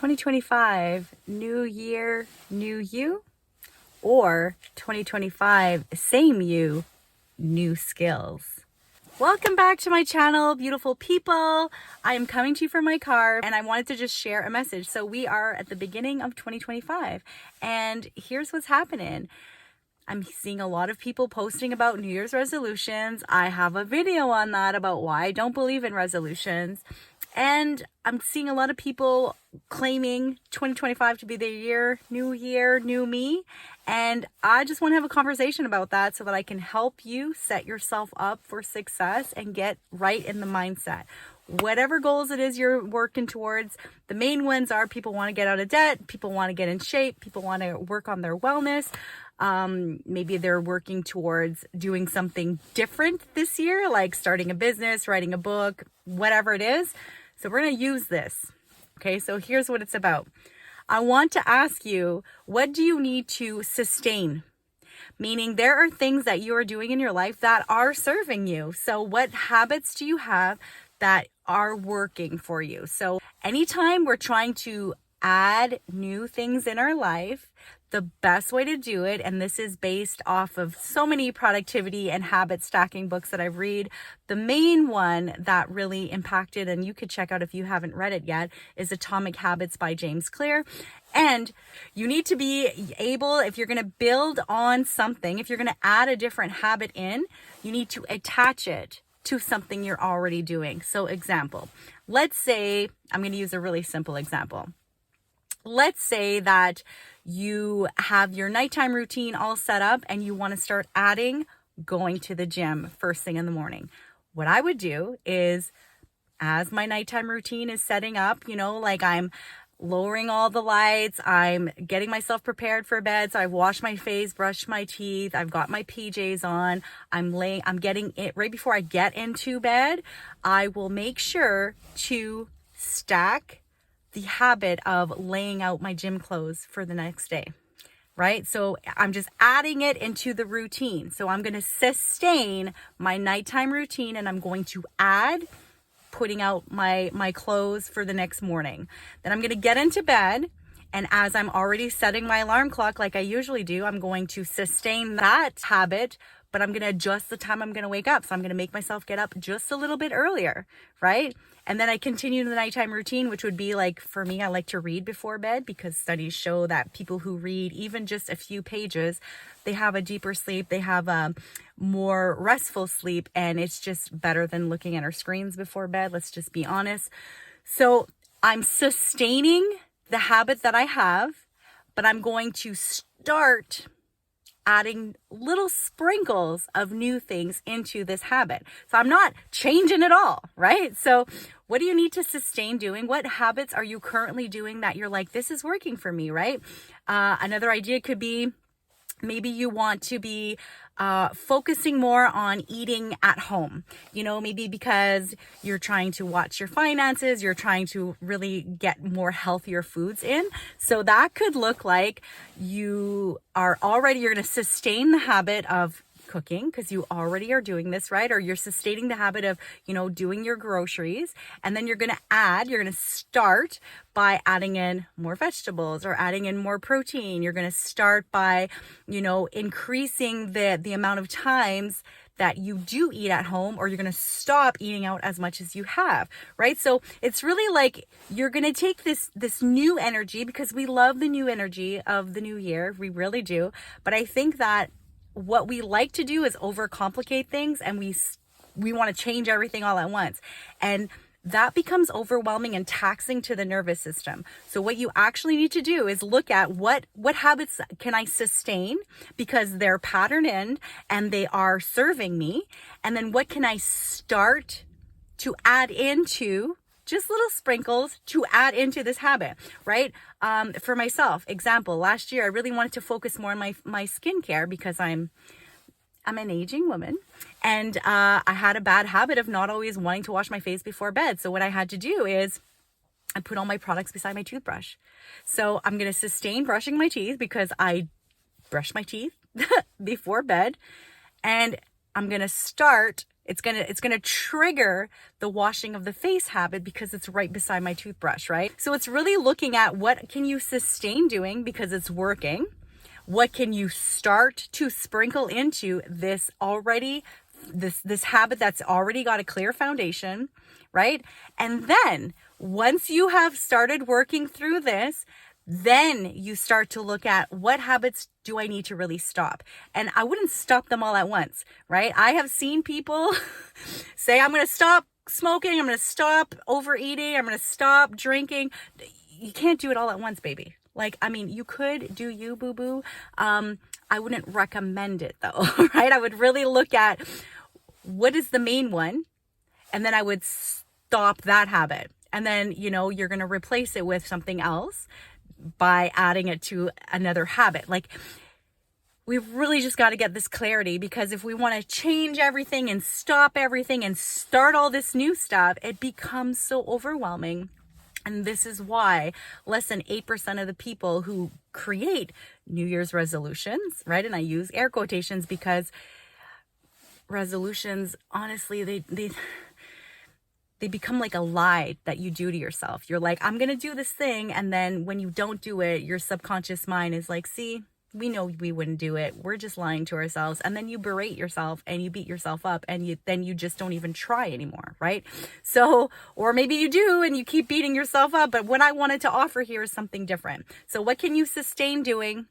2025, new year, new you? Or 2025, same you, new skills? Welcome back to my channel, beautiful people. I am coming to you from my car and I wanted to just share a message. So we are at the beginning of 2025 and here's what's happening. I'm seeing a lot of people posting about New Year's resolutions. I have a video on that about why I don't believe in resolutions. And I'm seeing a lot of people claiming 2025 to be their year, new me. And I just want to have a conversation about that so that I can help you set yourself up for success and get right in the mindset. Whatever goals it is you're working towards, the main ones are people want to get out of debt, people want to get in shape, people want to work on their wellness. Maybe they're working towards doing something different this year, like starting a business, writing a book, whatever it is. So we're going to use this. Okay, so here's what it's about. I want to ask you, what do you need to sustain? Meaning there are things that you are doing in your life that are serving you. So what habits do you have that are working for you? So anytime we're trying to add new things in our life, the best way to do it, and this is based off of so many productivity and habit stacking books that I've read, the main one that really impacted, and you could check out if you haven't read it yet, is Atomic Habits by James Clear. And you need to be able, if you're going to build on something, if you're going to add a different habit in, you need to attach it to something you're already doing. So example, let's say, I'm going to use a really simple example. Let's say that you have your nighttime routine all set up and you want to start adding going to the gym first thing in the morning. What I would do is, as my nighttime routine is setting up, like I'm lowering all the lights, I'm getting myself prepared for bed. So I've washed my face, brushed my teeth, I've got my PJs on, I'm getting it right before I get into bed. I will make sure to stack the habit of laying out my gym clothes for the next day, right? So I'm just adding it into the routine. So I'm going to sustain my nighttime routine and I'm going to add putting out my clothes for the next morning. Then I'm going to get into bed. And as I'm already setting my alarm clock, like I usually do, I'm going to sustain that habit, but I'm going to adjust the time I'm going to wake up. So I'm going to make myself get up just a little bit earlier, right? And then I continue the nighttime routine, which would be like, for me, I like to read before bed because studies show that people who read even just a few pages, they have a deeper sleep, they have a more restful sleep, and it's just better than looking at our screens before bed. Let's just be honest. So I'm sustaining the habit that I have, but I'm going to start adding little sprinkles of new things into this habit. So I'm not changing it all, right? So what do you need to sustain doing? What habits are you currently doing that you're like, this is working for me, right? Another idea could be, maybe you want to be focusing more on eating at home, maybe because you're trying to watch your finances, you're trying to really get more healthier foods in. So that could look like you're going to sustain the habit of cooking because you already are doing this, right? Or you're sustaining the habit of, doing your groceries. And then you're going to start by adding in more vegetables or adding in more protein. You're going to start by, increasing the amount of times that you do eat at home, or you're going to stop eating out as much as you have, right? So it's really like you're going to take this new energy, because we love the new energy of the new year. We really do. But I think that what we like to do is overcomplicate things, and we want to change everything all at once. And that becomes overwhelming and taxing to the nervous system. So what you actually need to do is look at what habits can I sustain because they're patterned in and they are serving me. And then what can I start to add into, just little sprinkles to add into this habit, right? For myself, example, last year, I really wanted to focus more on my skincare because I'm an aging woman, and I had a bad habit of not always wanting to wash my face before bed. So what I had to do is I put all my products beside my toothbrush. So I'm going to sustain brushing my teeth because I brush my teeth before bed, and I'm going to start It's gonna trigger the washing of the face habit because it's right beside my toothbrush, right? So it's really looking at what can you sustain doing because it's working. What can you start to sprinkle into this habit that's already got a clear foundation, right? And then once you have started working through this, then you start to look at what habits do I need to really stop? And I wouldn't stop them all at once, right? I have seen people say, I'm going to stop smoking. I'm going to stop overeating. I'm going to stop drinking. You can't do it all at once, baby. Like, I mean, you could do you, boo-boo. I wouldn't recommend it though, right? I would really look at what is the main one, and then I would stop that habit. And then, you're going to replace it with something else by adding it to another habit. Like, we've really just got to get this clarity, because if we want to change everything and stop everything and start all this new stuff, it becomes so overwhelming. And this is why less than 8% of the people who create New Year's resolutions, right? And I use air quotations because resolutions, honestly, they become like a lie that you do to yourself. You're like, I'm going to do this thing. And then when you don't do it, your subconscious mind is like, see, we know we wouldn't do it. We're just lying to ourselves. And then you berate yourself and you beat yourself up, and then you just don't even try anymore, right? So, or maybe you do and you keep beating yourself up. But what I wanted to offer here is something different. So what can you sustain doing?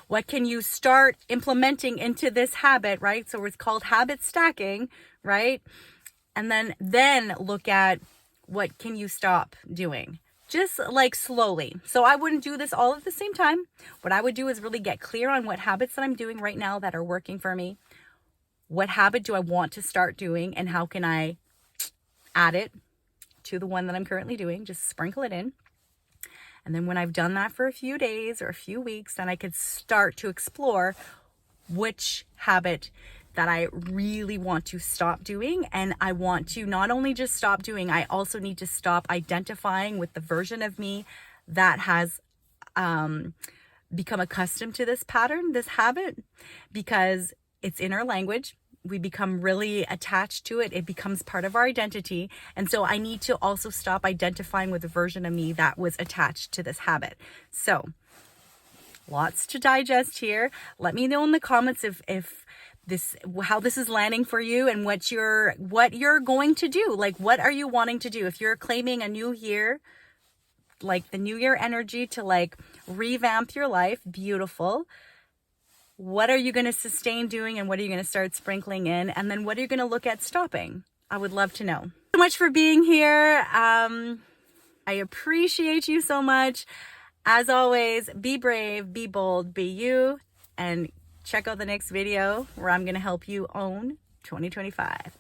What can you start implementing into this habit, right? So it's called habit stacking, right? And then look at what can you stop doing, just like slowly. So I wouldn't do this all at the same time. What I would do is really get clear on what habits that I'm doing right now that are working for me. What habit do I want to start doing, and how can I add it to the one that I'm currently doing? Just sprinkle it in. And then when I've done that for a few days or a few weeks, then I could start to explore which habit that I really want to stop doing. And I want to not only just stop doing, I also need to stop identifying with the version of me that has become accustomed to this pattern, this habit, because it's in our language. We become really attached to it. It becomes part of our identity. And so I need to also stop identifying with the version of me that was attached to this habit. So lots to digest here. Let me know in the comments how this is landing for you, and what you're going to do. Like, what are you wanting to do? If you're claiming a new year, like the new year energy to like revamp your life, beautiful. What are you going to sustain doing, and what are you going to start sprinkling in? And then what are you going to look at stopping? I would love to know. Thank you so much for being here. I appreciate you so much. As always, be brave, be bold, be you, and check out the next video where I'm going to help you own 2025.